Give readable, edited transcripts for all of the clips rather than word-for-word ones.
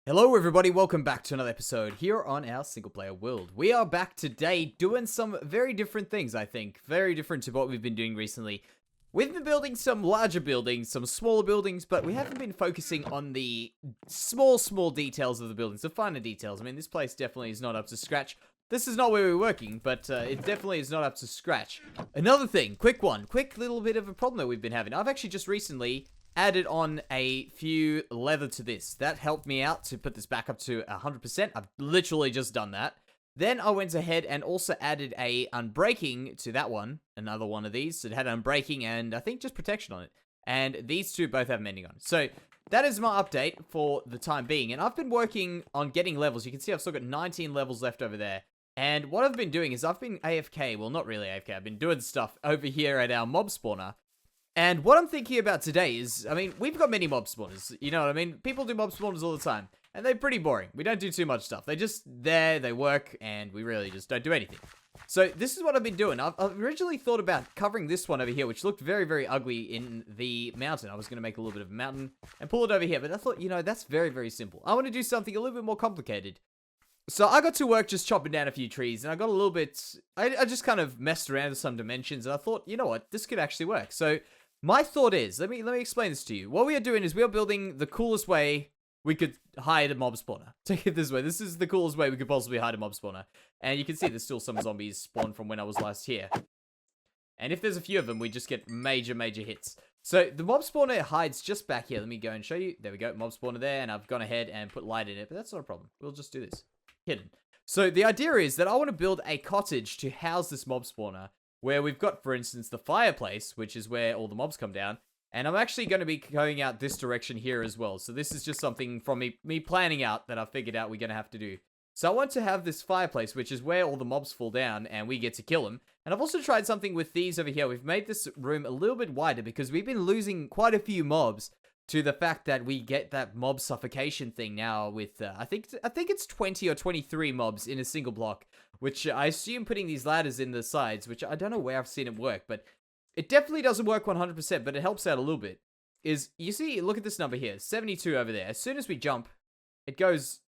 Hello everybody, welcome back to another episode here on our single player world. We are back today doing some very different things, I think. Very different to what we've been doing recently. We've been building some larger buildings, some smaller buildings, but we haven't been focusing on the small details of the buildings, the finer details. I mean, this place definitely is not up to scratch. This is not where we're working, but it definitely is not up to scratch. Another thing, quick little bit of a problem that we've been having. I've actually just recently added on a few leather to this. That helped me out to put this back up to 100%. I've literally just done that. Then I went ahead and also added a unbreaking to that one. Another one of these. It had unbreaking and I think just protection on it. And these two both have mending on it. So that is my update for the time being. And I've been working on getting levels. You can see I've still got 19 levels left over there. And what I've been doing is I've been AFK. Well, not really AFK. I've been doing stuff over here at our mob spawner. And what I'm thinking about today is, I mean, we've got many mob spawners, you know what I mean? People do mob spawners all the time, and they're pretty boring. We don't do too much stuff. They're just there, they work, and we really just don't do anything. So this is what I've been doing. I've originally thought about covering this one over here, which looked very ugly in the mountain. I was going to make a little bit of a mountain and pull it over here, but I thought, you know, that's very simple. I want to do something a little bit more complicated. So I got to work just chopping down a few trees, and I got a little bit, I just kind of messed around with some dimensions, and I thought, you know what, this could actually work. So my thought is, let me explain this to you. What we are doing is we are building the coolest way we could hide a mob spawner. Take it this way. This is the coolest way we could possibly hide a mob spawner. And you can see there's still some zombies spawned from when I was last here. And if there's a few of them, we just get major hits. So the mob spawner hides just back here. Let me go and show you. There we go. Mob spawner there. And I've gone ahead and put light in it. But that's not a problem. We'll just do this. Hidden. So the idea is that I want to build a cottage to house this mob spawner, where we've got, for instance, the fireplace, which is where all the mobs come down. And I'm actually going to be going out this direction here as well. So this is just something from me planning out that I figured out we're going to have to do. So I want to have this fireplace, which is where all the mobs fall down and we get to kill them. And I've also tried something with these over here. We've made this room a little bit wider because we've been losing quite a few mobs to the fact that we get that mob suffocation thing now with, I think it's 20 or 23 mobs in a single block, which I assume putting these ladders in the sides, which I don't know where I've seen it work, but it definitely doesn't work 100%, but it helps out a little bit, is, you see, look at this number here, 72 over there. As soon as we jump, it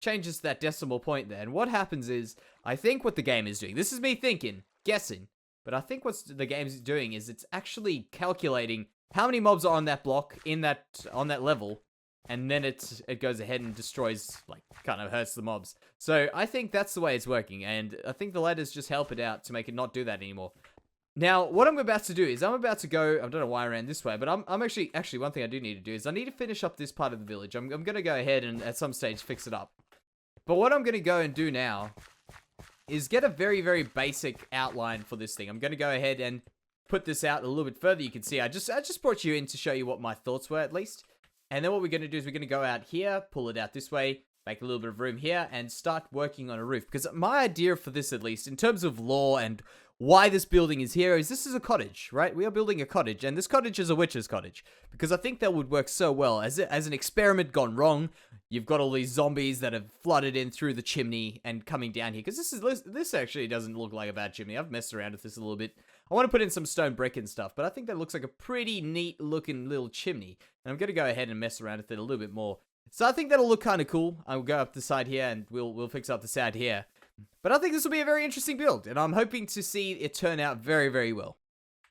changes that decimal point there, and what happens is, I think what the game is doing, this is me thinking, guessing, but I think what the game is doing is it's actually calculating how many mobs are on that block, on that level, and then it goes ahead and destroys, like, kind of hurts the mobs. So I think that's the way it's working, and I think the ladders just help it out to make it not do that anymore. Now, what I'm about to do is I'm about to go, I don't know why I ran this way, but I'm actually, one thing I do need to do is I need to finish up this part of the village. I'm going to go ahead and at some stage fix it up. But what I'm going to go and do now is get a very basic outline for this thing. I'm going to go ahead and put this out a little bit further. You can see I just brought you in to show you what my thoughts were, at least. And then what we're going to do is we're going to go out here, pull it out this way, make a little bit of room here, and start working on a roof. Because my idea for this, at least, in terms of lore and why this building is here, is this is a cottage, right? We are building a cottage, and this cottage is a witch's cottage. Because I think that would work so well. As an experiment gone wrong, you've got all these zombies that have flooded in through the chimney and coming down here. Because this actually doesn't look like a bad chimney. I've messed around with this a little bit. I want to put in some stone brick and stuff, but I think that looks like a pretty neat looking little chimney. And I'm going to go ahead and mess around with it a little bit more. So I think that'll look kind of cool. I'll go up the side here and we'll fix up the side here. But I think this will be a very interesting build, and I'm hoping to see it turn out very well.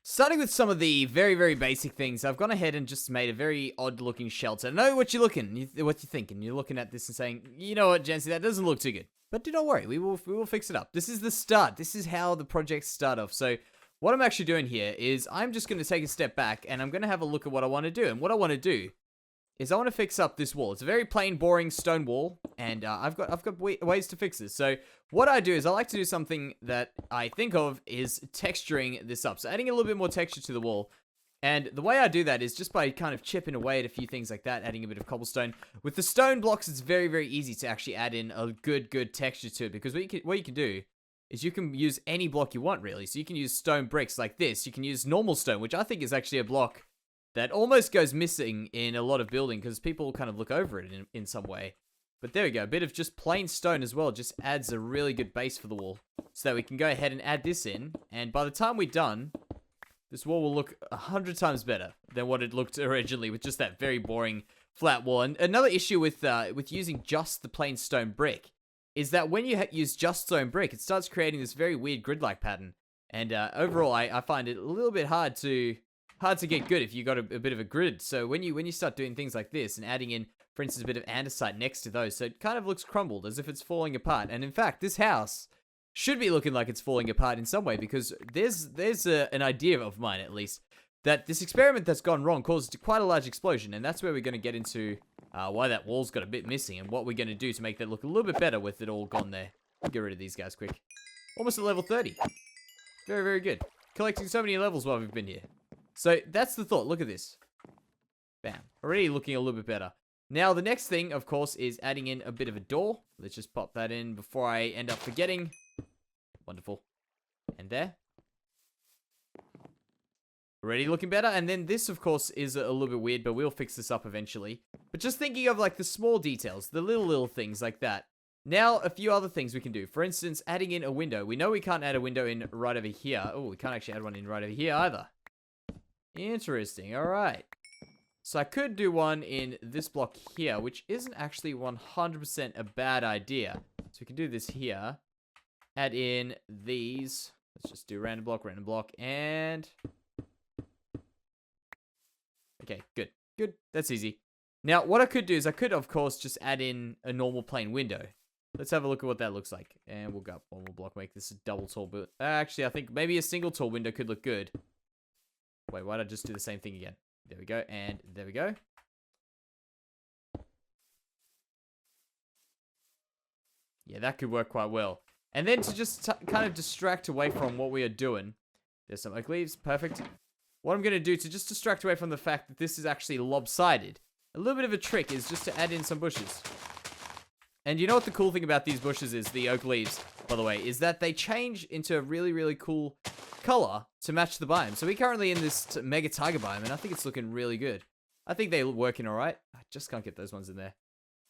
Starting with some of the very basic things, I've gone ahead and just made a very odd looking shelter. I know what you're thinking. You're looking at this and saying, you know what, Jansey, that doesn't look too good. But do not worry, we will fix it up. This is the start. This is how the projects start off. So what I'm actually doing here is I'm just going to take a step back and I'm going to have a look at what I want to do. And what I want to do is I want to fix up this wall. It's a very plain, boring stone wall, and I've got ways to fix this. So what I do is I like to do something that I think of is texturing this up. So adding a little bit more texture to the wall. And the way I do that is just by kind of chipping away at a few things like that, adding a bit of cobblestone. With the stone blocks, it's very easy to actually add in a good texture to it, because what you can do is you can use any block you want, really. So you can use stone bricks like this. You can use normal stone, which I think is actually a block that almost goes missing in a lot of building because people kind of look over it in some way. But there we go, a bit of just plain stone as well just adds a really good base for the wall. So that we can go ahead and add this in, and by the time we're done, this wall will look 100 times better than what it looked originally with just that very boring flat wall. And another issue with using just the plain stone brick is that when you use just stone brick, it starts creating this very weird grid-like pattern. And overall, I find it a little bit hard to get good if you got a bit of a grid. So when you start doing things like this and adding in, for instance, a bit of andesite next to those, so it kind of looks crumbled as if it's falling apart. And in fact, this house should be looking like it's falling apart in some way, because there's an idea of mine, at least, that this experiment that's gone wrong caused quite a large explosion. And that's where we're going to get into why that wall's got a bit missing and what we're going to do to make that look a little bit better with it all gone there. Get rid of these guys quick. Almost at level 30. Very, very good. Collecting so many levels while we've been here. So that's the thought. Look at this. Bam. Already looking a little bit better. Now, the next thing, of course, is adding in a bit of a door. Let's just pop that in before I end up forgetting. Wonderful. And there. Already looking better. And then this, of course, is a little bit weird, but we'll fix this up eventually. But just thinking of, like, the small details, the little things like that. Now, a few other things we can do. For instance, adding in a window. We know we can't add a window in right over here. Oh, we can't actually add one in right over here either. Interesting. All right. So I could do one in this block here, which isn't actually 100% a bad idea. So we can do this here. Add in these. Let's just do random block, and... Okay, good. Good. That's easy. Now, what I could do is I could, of course, just add in a normal plain window. Let's have a look at what that looks like. And we'll go up one more block, make this a double tall build. Actually, I think maybe a single tall window could look good. Wait, why don't I just do the same thing again? There we go, and there we go. Yeah, that could work quite well. And then to just kind of distract away from what we are doing. There's some oak leaves, perfect. What I'm going to do to just distract away from the fact that this is actually lopsided. A little bit of a trick is just to add in some bushes. And you know what the cool thing about these bushes is, the oak leaves, by the way, is that they change into a really, really cool color to match the biome. So we're currently in this mega tiger biome, and I think it's looking really good. I think they're working all right. I just can't get those ones in there.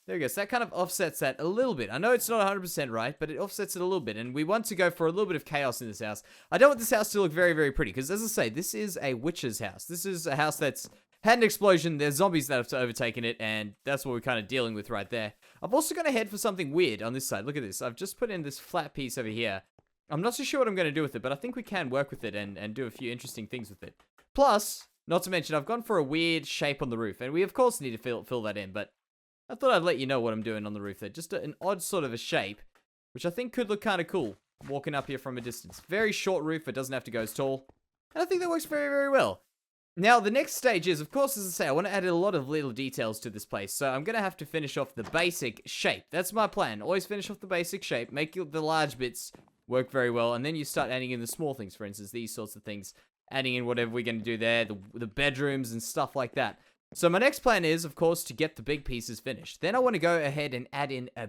There we go. So that kind of offsets that a little bit. I know it's not 100% right, but it offsets it a little bit. And we want to go for a little bit of chaos in this house. I don't want this house to look very, very pretty, because as I say, this is a witch's house. This is a house that's had an explosion. There's zombies that have overtaken it, and that's what we're kind of dealing with right there. I'm also going to head for something weird on this side. Look at this. I've just put in this flat piece over here. I'm not so sure what I'm going to do with it, but I think we can work with it and do a few interesting things with it. Plus, not to mention, I've gone for a weird shape on the roof, and we of course need to fill that in, but I thought I'd let you know what I'm doing on the roof there. Just an odd sort of a shape, which I think could look kind of cool, walking up here from a distance. Very short roof, it doesn't have to go as tall, and I think that works very, very well. Now, the next stage is, of course, as I say, I want to add a lot of little details to this place, so I'm going to have to finish off the basic shape. That's my plan. Always finish off the basic shape, make the large bits work very well, and then you start adding in the small things, for instance, these sorts of things, adding in whatever we're going to do there, the bedrooms and stuff like that. So my next plan is, of course, to get the big pieces finished. Then I want to go ahead and add in a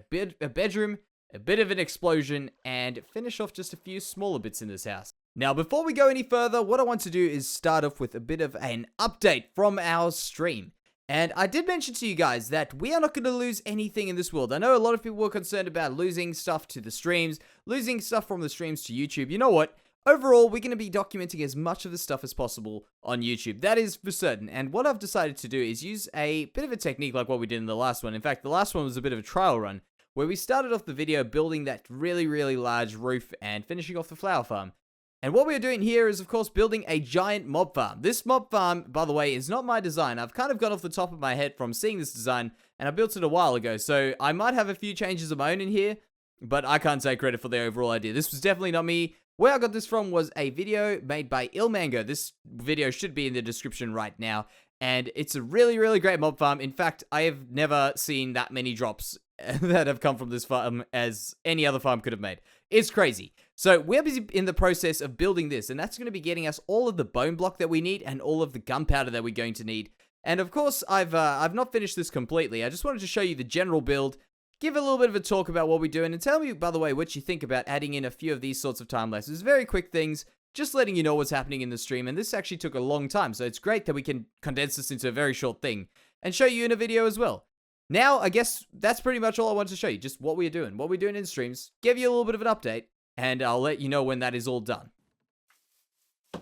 bedroom, a bit of an explosion, and finish off just a few smaller bits in this house. Now, before we go any further, what I want to do is start off with a bit of an update from our stream. And I did mention to you guys that we are not going to lose anything in this world. I know a lot of people were concerned about losing stuff to the streams, losing stuff from the streams to YouTube. You know what? Overall, we're going to be documenting as much of the stuff as possible on YouTube. That is for certain. And what I've decided to do is use a bit of a technique like what we did in the last one. In fact, the last one was a bit of a trial run, where we started off the video building that really, really large roof and finishing off the flower farm. And what we're doing here is, of course, building a giant mob farm. This mob farm, by the way, is not my design. I've kind of gone off the top of my head from seeing this design, and I built it a while ago. So I might have a few changes of my own in here, but I can't take credit for the overall idea. This was definitely not me. Where I got this from was a video made by Ilmango. This video should be in the description right now. And it's a really, really great mob farm. In fact, I have never seen that many drops that have come from this farm as any other farm could have made. It's crazy. So we're busy in the process of building this, and that's going to be getting us all of the bone block that we need and all of the gunpowder that we're going to need. And of course, I've not finished this completely. I just wanted to show you the general build, give a little bit of a talk about what we're doing, and tell me, by the way, what you think about adding in a few of these sorts of time lapses. Very quick things, just letting you know what's happening in the stream. And this actually took a long time, so it's great that we can condense this into a very short thing and show you in a video as well. Now, I guess that's pretty much all I wanted to show you, just what we're doing in streams, give you a little bit of an update, and I'll let you know when that is all done.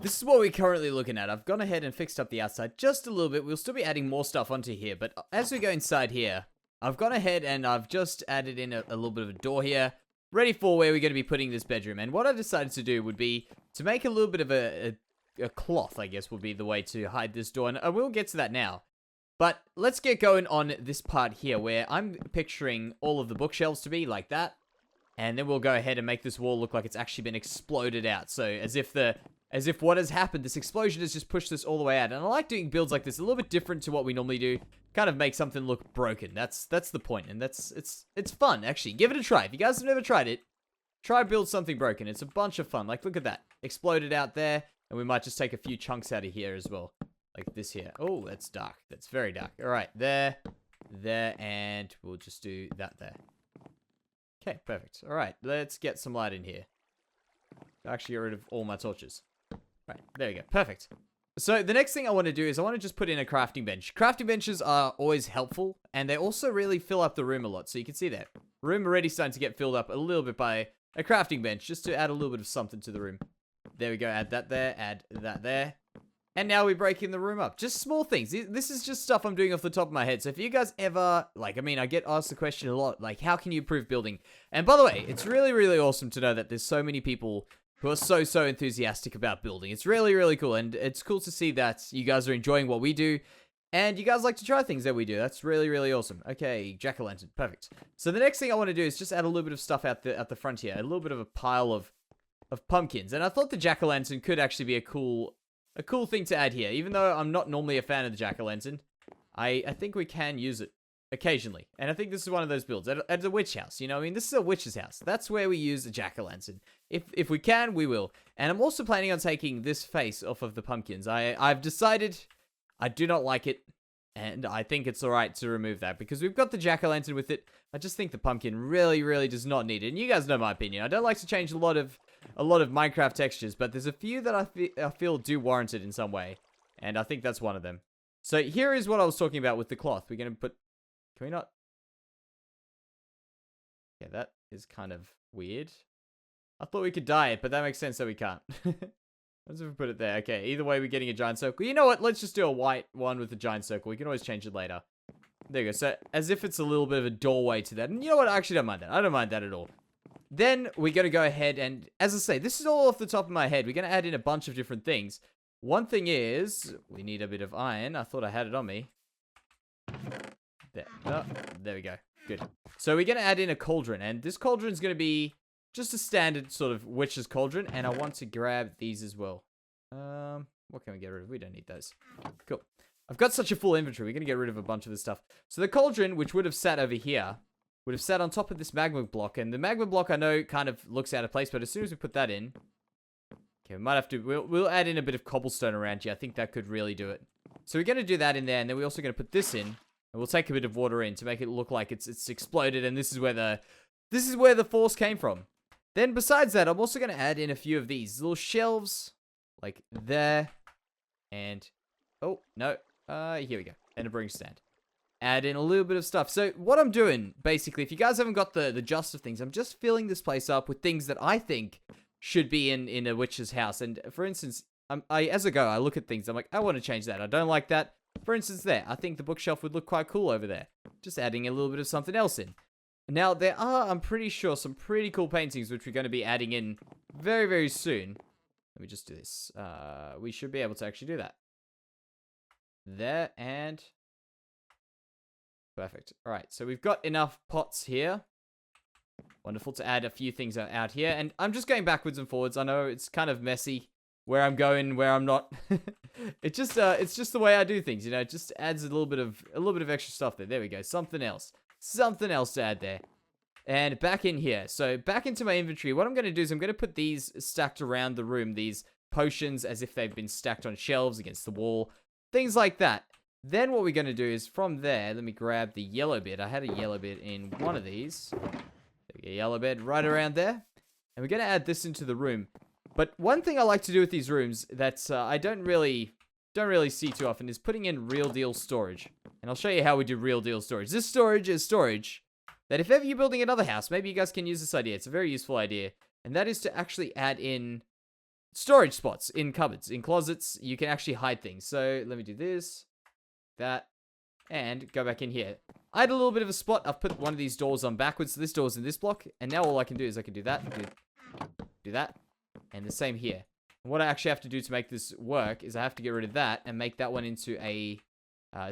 this is what we're currently looking at. I've gone ahead and fixed up the outside just a little bit. We'll still be adding more stuff onto here, but as we go inside here, I've gone ahead and I've just added in a little bit of a door here, ready for where we're going to be putting this bedroom. And what I decided to do would be to make a little bit of a cloth, I guess, would be the way to hide this door. And I will get to that now. But let's get going on this part here where I'm picturing all of the bookshelves to be like that. And then we'll go ahead and make this wall look like it's actually been exploded out. So as if what has happened, this explosion has just pushed this all the way out. And I like doing builds like this, a little bit different to what we normally do. Kind of make something look broken. That's the point. And it's fun, actually. Give it a try. If you guys have never tried it, try build something broken. It's a bunch of fun. Like, look at that. Exploded out there. And we might just take a few chunks out of here as well. Like this here. Oh, that's dark. That's very dark. All right, there, and we'll just do that there. Okay, perfect. All right, let's get some light in here. Actually get rid of all my torches. Right, there we go. Perfect. So the next thing I want to do is I want to just put in a crafting bench. Crafting benches are always helpful, and they also really fill up the room a lot. So you can see that. Room already starting to get filled up a little bit by a crafting bench, just to add a little bit of something to the room. There we go. Add that there. Add that there. And now we're breaking the room up. Just small things. This is just stuff I'm doing off the top of my head. So if you guys ever, like, I mean, I get asked the question a lot, like, how can you improve building? And by the way, it's really, really awesome to know that there's so many people who are so enthusiastic about building. It's really, really cool. And it's cool to see that you guys are enjoying what we do. And you guys like to try things that we do. That's really, really awesome. Okay, jack-o'-lantern. Perfect. So the next thing I want to do is just add a little bit of stuff out at the front here. A little bit of a pile of pumpkins. And I thought the jack-o'-lantern could actually be a cool thing to add here. Even though I'm not normally a fan of the jack-o'-lantern, I think we can use it occasionally. And I think this is one of those builds. At a witch house, you know? I mean, this is a witch's house. That's where we use a jack-o'-lantern. If we can, we will. And I'm also planning on taking this face off of the pumpkins. I've decided I do not like it. And I think it's alright to remove that. Because we've got the jack-o'-lantern with it. I just think the pumpkin really, really does not need it. And you guys know my opinion. I don't like to change a lot of Minecraft textures, but there's a few that I feel do warrant it in some way, and I think that's one of them. So here is what I was talking about with the cloth. We're going to put... Can we not... Yeah, that is kind of weird. I thought we could dye it, but that makes sense that we can't. Let's if we put it there. Okay, either way, we're getting a giant circle. You know what? Let's just do a white one with a giant circle. We can always change it later. There you go. So, as if it's a little bit of a doorway to that. And you know what? I actually don't mind that. I don't mind that at all. Then we're going to go ahead and, as I say, this is all off the top of my head. We're going to add in a bunch of different things. One thing is, we need a bit of iron. I thought I had it on me. There. Oh, there we go. Good. So we're going to add in a cauldron. And this cauldron is going to be just a standard sort of witch's cauldron. And I want to grab these as well. What can we get rid of? We don't need those. Cool. I've got such a full inventory. We're going to get rid of a bunch of this stuff. So the cauldron, which would have sat over here, would have sat on top of this magma block. And the magma block, I know, kind of looks out of place. But as soon as we put that in... Okay, we might have to... We'll add in a bit of cobblestone around here. I think that could really do it. So we're going to do that in there. And then we're also going to put this in. And we'll take a bit of water in to make it look like it's exploded. And this is where the force came from. Then besides that, I'm also going to add in a few of these little shelves. Like there. And... Oh, no. Here we go. And a brewing stand. Add in a little bit of stuff. So what I'm doing, basically, if you guys haven't got the gist of things, I'm just filling this place up with things that I think should be in a witch's house. And for instance, as I go, I look at things. I'm like, I want to change that. I don't like that. For instance, there. I think the bookshelf would look quite cool over there. Just adding a little bit of something else in. Now, there are, I'm pretty sure, some pretty cool paintings which we're going to be adding in very, very soon. Let me just do this. We should be able to actually do that. There, and... Perfect. All right, so we've got enough pots here. Wonderful to add a few things out here. And I'm just going backwards and forwards. I know it's kind of messy where I'm going, where I'm not. It's just the way I do things, you know. It just adds a little bit of extra stuff there. There we go. Something else to add there. And back in here. So back into my inventory. What I'm going to do is I'm going to put these stacked around the room. These potions as if they've been stacked on shelves against the wall. Things like that. Then what we're going to do is from there, let me grab the yellow bit. I had a yellow bit in one of these. A yellow bit right around there. And we're going to add this into the room. But one thing I like to do with these rooms that I don't really see too often is putting in real deal storage. And I'll show you how we do real deal storage. This storage is storage that if ever you're building another house, maybe you guys can use this idea. It's a very useful idea. And that is to actually add in storage spots in cupboards, in closets. You can actually hide things. So let me do this, that, and go back in here. I had a little bit of a spot. I've put one of these doors on backwards. So this door's in this block. And now all I can do is I can do that, do that, and the same here. And what I actually have to do to make this work is I have to get rid of that and make that one into a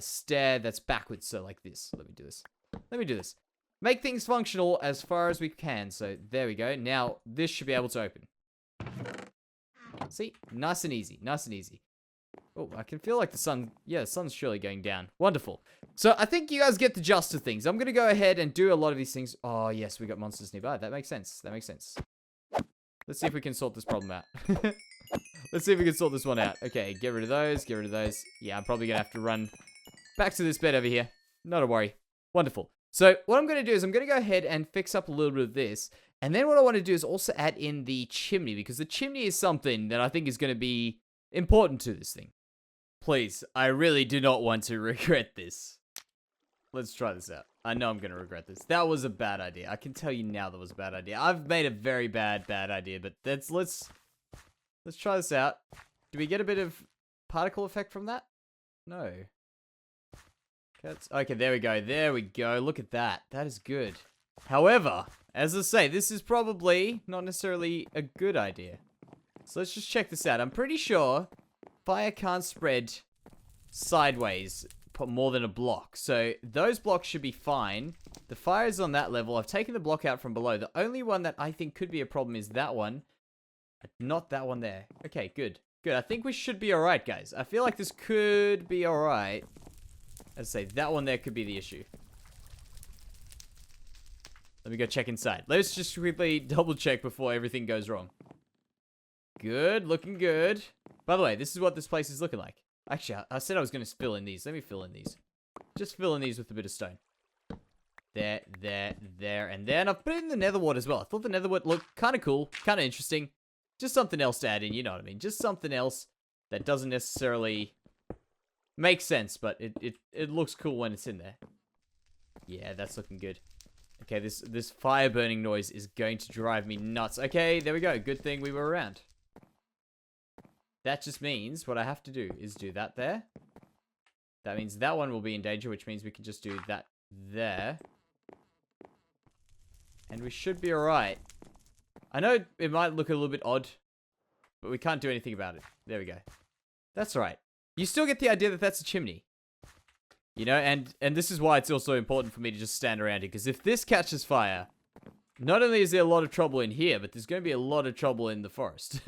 stair that's backwards. So like this. Let me do this. Let me do this. Make things functional as far as we can. So there we go. Now this should be able to open. See? Nice and easy. Nice and easy. Oh, I can feel like the sun... Yeah, the sun's surely going down. Wonderful. So, I think you guys get the gist of things. I'm going to go ahead and do a lot of these things. Oh, yes, we got monsters nearby. That makes sense. That makes sense. Let's see if we can sort this problem out. Let's see if we can sort this one out. Okay, get rid of those. Get rid of those. Yeah, I'm probably going to have to run back to this bed over here. Not a worry. Wonderful. So, what I'm going to do is I'm going to go ahead and fix up a little bit of this. And then what I want to do is also add in the chimney. Because the chimney is something that I think is going to be important to this thing. Please, I really do not want to regret this. Let's try this out. I know I'm going to regret this. That was a bad idea. I can tell you now that was a bad idea. I've made a very bad idea, but let's try this out. Do we get a bit of particle effect from that? No. Okay, there we go. There we go. Look at that. That is good. However, as I say, this is probably not necessarily a good idea. So let's just check this out. I'm pretty sure fire can't spread sideways more than a block. So those blocks should be fine. The fire is on that level. I've taken the block out from below. The only one that I think could be a problem is that one. Not that one there. Okay, good. Good. I think we should be alright, guys. I feel like this could be alright. As I say, that one there could be the issue. Let me go check inside. Let's just quickly double check before everything goes wrong. Good. Looking good. By the way, this is what this place is looking like. Actually, I said I was going to fill in these. Let me fill in these. Just fill in these with a bit of stone. There, and there. And I've put it in the netherwort as well. I thought the netherwort looked kind of cool, kind of interesting. Just something else to add in, you know what I mean? Just something else that doesn't necessarily make sense, but it looks cool when it's in there. Yeah, that's looking good. Okay, this fire burning noise is going to drive me nuts. Okay, there we go. Good thing we were around. That just means what I have to do is do that there. That means that one will be in danger, which means we can just do that there. And we should be alright. I know it might look a little bit odd, but we can't do anything about it. There we go. That's right. You still get the idea that that's a chimney. You know, and this is why it's also important for me to just stand around here. Because if this catches fire, not only is there a lot of trouble in here, but there's going to be a lot of trouble in the forest.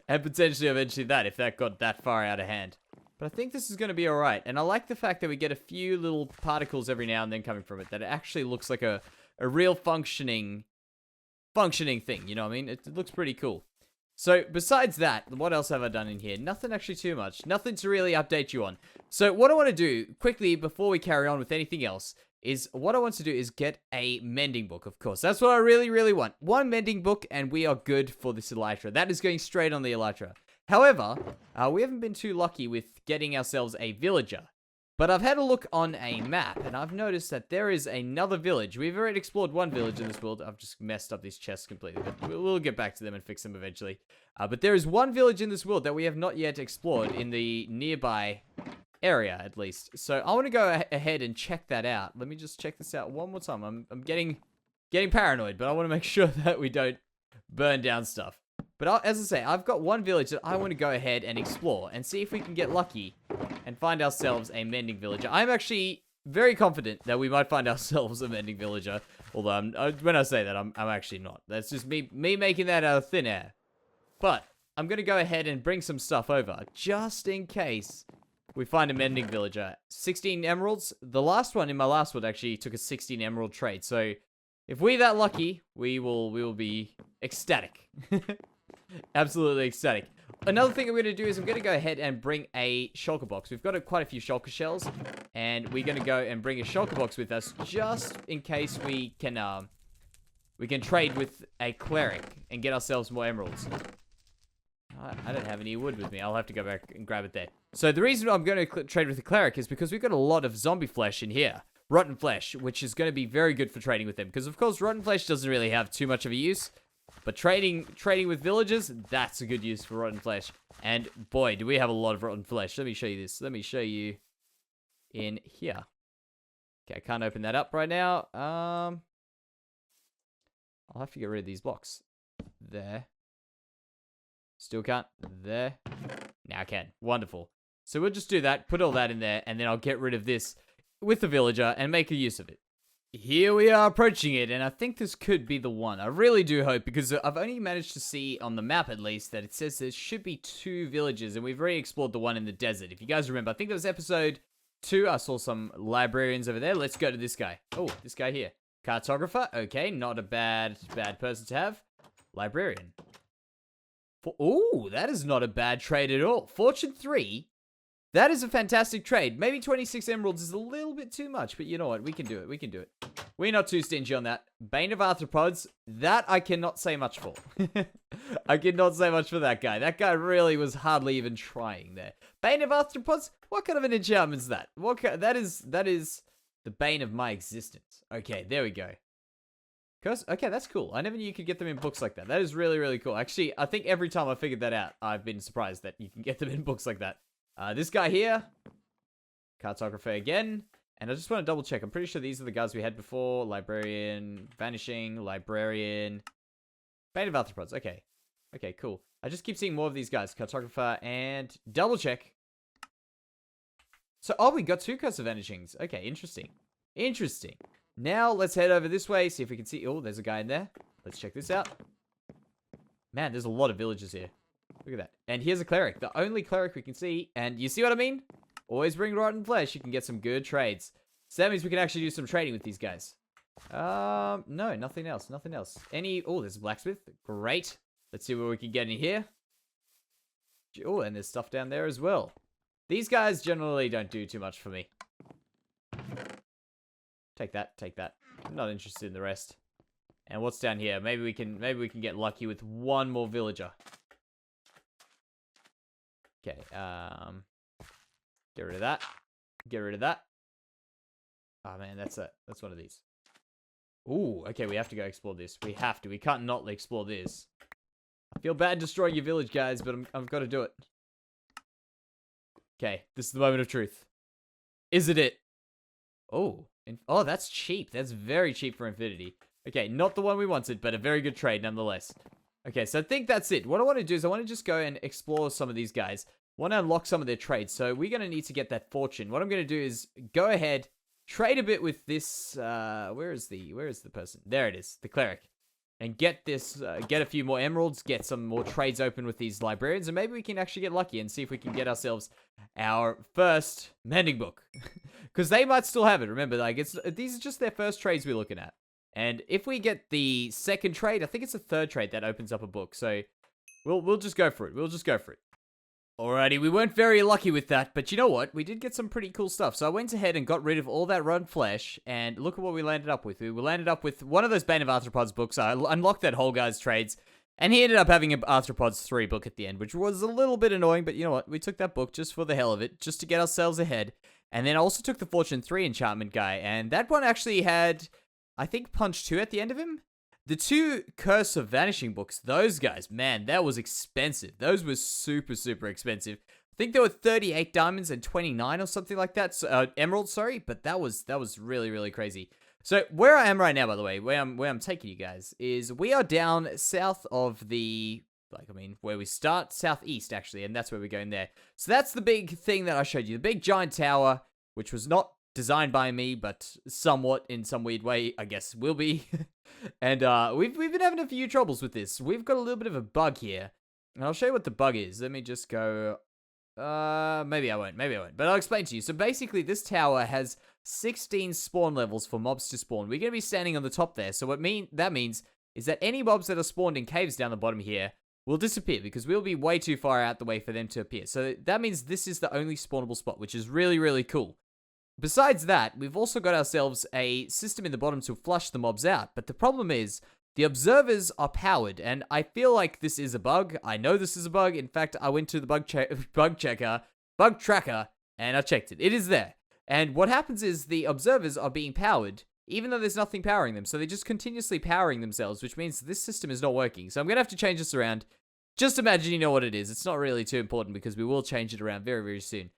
And potentially eventually that, if that got that far out of hand. But I think this is going to be alright. And I like the fact that we get a few little particles every now and then coming from it. That it actually looks like a real functioning thing. You know what I mean? It looks pretty cool. So, besides that, what else have I done in here? Nothing actually too much. Nothing to really update you on. So, what I want to do, quickly, before we carry on with anything else, is what I want to do is get a mending book, of course. That's what I really, really want. One mending book, and we are good for this elytra. That is going straight on the elytra. However, we haven't been too lucky with getting ourselves a villager. But I've had a look on a map, and I've noticed that there is another village. We've already explored one village in this world. I've just messed up these chests completely, but we'll get back to them and fix them eventually. But there is one village in this world that we have not yet explored in the nearby area, at least. So I want to go ahead and check that out. Let me just check this out one more time. I'm getting paranoid, but I want to make sure that we don't burn down stuff. But as I say, I've got one village that I want to go ahead and explore and see if we can get lucky and find ourselves a mending villager. I'm actually very confident that we might find ourselves a mending villager. Although, when I say that, I'm actually not. That's just me making that out of thin air. But I'm going to go ahead and bring some stuff over just in case we find a mending villager. 16 emeralds. The last one in my last world actually took a 16 emerald trade. So if we're that lucky, we will be ecstatic. Absolutely ecstatic. Another thing I'm going to do is I'm going to go ahead and bring a shulker box. We've got quite a few shulker shells, and we're going to go and bring a shulker box with us just in case we can trade with a cleric and get ourselves more emeralds. I don't have any wood with me. I'll have to go back and grab it there. So the reason I'm going to trade with the cleric is because we've got a lot of zombie flesh in here. Rotten flesh, which is going to be very good for trading with them. Because, of course, rotten flesh doesn't really have too much of a use. But trading with villagers, that's a good use for rotten flesh. And boy, do we have a lot of rotten flesh. Let me show you this. Let me show you in here. Okay, I can't open that up right now. I'll have to get rid of these blocks. There. Still can't. There. Now I can. Wonderful. So we'll just do that, put all that in there, and then I'll get rid of this with the villager and make a use of it. Here we are approaching it, and I think this could be the one. I really do hope, because I've only managed to see on the map, at least, that it says there should be 2 villages, and we've already explored the one in the desert. If you guys remember, I think that was episode 2. I saw some librarians over there. Let's go to this guy. Oh, this guy here. Cartographer. Okay, not a bad person to have. Librarian. Oh, that is not a bad trade at all. Fortune 3. That is a fantastic trade. Maybe 26 emeralds is a little bit too much, but you know what? We can do it. We can do it. We're not too stingy on that. Bane of Arthropods. That I cannot say much for. I cannot say much for that guy. That guy really was hardly even trying there. Bane of Arthropods? What kind of an enchantment is that? That is the bane of my existence. Okay, there we go. Okay, that's cool. I never knew you could get them in books like that. That is really, really cool. Actually, I think every time I figured that out, I've been surprised that you can get them in books like that. This guy here, cartographer again, and I just want to double check. I'm pretty sure these are the guys we had before. Librarian, vanishing, librarian, bane of arthropods. Okay, cool. I just keep seeing more of these guys, cartographer, and double check. So, oh, we got 2 curse of vanishings. Okay, interesting. Now let's head over this way, see if we can see. Oh, there's a guy in there. Let's check this out. Man, there's a lot of villagers here. Look at that. And here's a cleric. The only cleric we can see. And you see what I mean? Always bring rotten flesh. You can get some good trades. So that means we can actually do some trading with these guys. No, nothing else. Oh, there's a blacksmith. Great. Let's see what we can get in here. Oh, and there's stuff down there as well. These guys generally don't do too much for me. Take that. I'm not interested in the rest. And what's down here? Maybe we can get lucky with one more villager. Okay, get rid of that. Oh man, that's one of these. Ooh, okay, we have to go explore this. We can't not explore this. I feel bad destroying your village, guys, but I've got to do it. Okay, this is the moment of truth. Is it? Oh, that's cheap. That's very cheap for Infinity. Okay, not the one we wanted, but a very good trade nonetheless. Okay, so I think that's it. What I want to do is I want to just go and explore some of these guys. I want to unlock some of their trades. So we're going to need to get that fortune. What I'm going to do is go ahead, trade a bit with this. Where is the person? There it is, the cleric. And get this, get a few more emeralds, get some more trades open with these librarians, and maybe we can actually get lucky and see if we can get ourselves our first mending book. Because they might still have it. Remember, like these are just their first trades we're looking at. And if we get the second trade, I think it's the 3rd trade that opens up a book. So we'll just go for it. Alrighty, we weren't very lucky with that, but you know what? We did get some pretty cool stuff. So I went ahead and got rid of all that rotten flesh, and look at what we landed up with. We landed up with one of those Bane of Arthropods books. I unlocked that whole guy's trades, and he ended up having an Arthropods 3 book at the end, which was a little bit annoying, but you know what? We took that book just for the hell of it, just to get ourselves ahead. And then I also took the Fortune 3 enchantment guy, and that one actually had, I think, Punch 2 at the end of him. The 2 Curse of Vanishing books, those guys, man, that was expensive. Those were super, super expensive. I think there were 38 diamonds and 29 or something like that. So, emeralds, sorry, but that was really, really crazy. So where I am right now, by the way, where I'm taking you guys, is we are down south of the, where we start, southeast actually, and that's where we're going there. So that's the big thing that I showed you, the big giant tower, which was not designed by me, but somewhat in some weird way, I guess will be. And we've been having a few troubles with this. We've got a little bit of a bug here, and I'll show you what the bug is. Let me just go. Maybe I won't. But I'll explain to you. So basically, this tower has 16 spawn levels for mobs to spawn. We're going to be standing on the top there. So that means is that any mobs that are spawned in caves down the bottom here will disappear because we'll be way too far out the way for them to appear. So that means this is the only spawnable spot, which is really, really cool. Besides that, we've also got ourselves a system in the bottom to flush the mobs out. But the problem is, the observers are powered, and I feel like this is a bug. I know this is a bug. In fact, I went to the bug tracker, and I checked it. It is there. And what happens is the observers are being powered even though there's nothing powering them. So they're just continuously powering themselves, which means this system is not working. So I'm going to have to change this around. Just imagine you know what it is. It's not really too important because we will change it around very, very soon.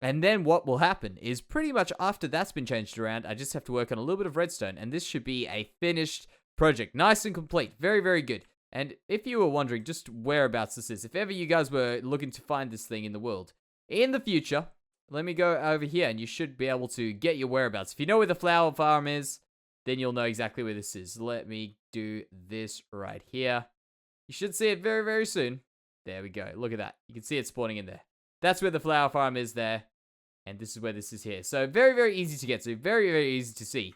And then what will happen is pretty much after that's been changed around, I just have to work on a little bit of redstone, and this should be a finished project. Nice and complete. Very, very good. And if you were wondering just whereabouts this is, if ever you guys were looking to find this thing in the world, in the future, let me go over here, and you should be able to get your whereabouts. If you know where the flower farm is, then you'll know exactly where this is. Let me do this right here. You should see it very, very soon. There we go. Look at that. You can see it spawning in there. That's where the flower farm is there. And this is where this is here. So very, very easy to get to. Very, very easy to see.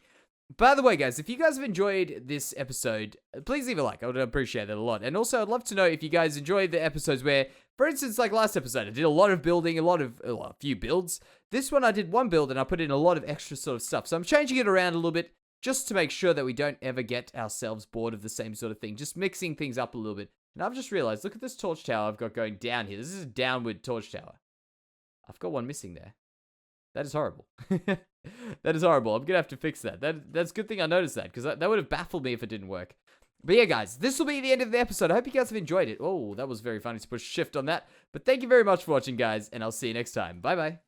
By the way, guys, if you guys have enjoyed this episode, please leave a like. I would appreciate that a lot. And also, I'd love to know if you guys enjoyed the episodes where, for instance, like last episode, I did a lot of building, a few builds. This one, I did one build, and I put in a lot of extra sort of stuff. So I'm changing it around a little bit, just to make sure that we don't ever get ourselves bored of the same sort of thing. Just mixing things up a little bit. And I've just realized, look at this torch tower I've got going down here. This is a downward torch tower. I've got one missing there. That is horrible. That is horrible. I'm going to have to fix that. That's a good thing I noticed that, because that would have baffled me if it didn't work. But yeah, guys, this will be the end of the episode. I hope you guys have enjoyed it. Oh, that was very funny to push shift on that. But thank you very much for watching, guys, and I'll see you next time. Bye-bye.